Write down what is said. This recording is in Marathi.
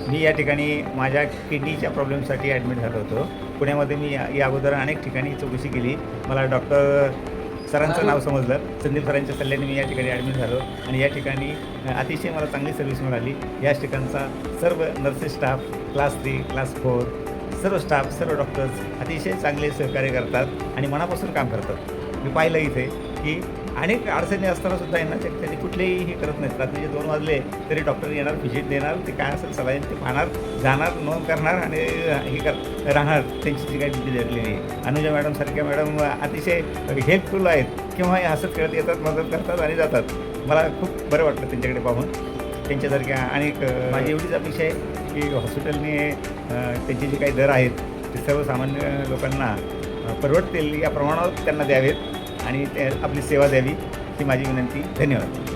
मी या ठिकाणी माझ्या किडनीच्या प्रॉब्लेमसाठी ॲडमिट झालो होतो. पुण्यामध्ये मी या अगोदर अनेक ठिकाणी चौकशी केली. मला डॉक्टर सरांचं नाव समजलं. संदीप सरांच्या सल्ल्याने मी या ठिकाणी ॲडमिट झालो आणि या ठिकाणी अतिशय मला चांगली सर्व्हिस मिळाली. याच ठिकाणचा सर्व नर्सेस स्टाफ, क्लास 3, क्लास 4 सर्व स्टाफ, सर्व डॉक्टर्स अतिशय चांगले सहकार्य करतात आणि मनापासून काम करतात. मी पाहिलं इथे की अनेक अडचणी असतानासुद्धा यांना त्यांनी कुठलेही हे करत नाहीत. रात्रीचे 2 वाजले तरी डॉक्टर येणार, व्हिजिट देणार, ते काय असेल सलाईन ते पाहणार, जाणार, नोंद करणार आणि राहणार. त्यांची जी काही ड्युटी दिलेली आहे. अनुजा मॅडमसारख्या मॅडम अतिशय हेल्पफुल आहेत किंवा हे हसत खेळत येतात, मदत करतात आणि जातात. मला खूप बरं वाटलं त्यांच्याकडे पाहून. त्यांच्यासारख्या अनेक माझी एवढीच अपेक्षा आहे की हॉस्पिटलने त्यांचे जे काही दर आहेत ते सर्वसामान्य लोकांना परवडतील या प्रमाणावर त्यांना द्यावेत आणि ते आपली सेवा द्यावी ही माझी विनंती. धन्यवाद.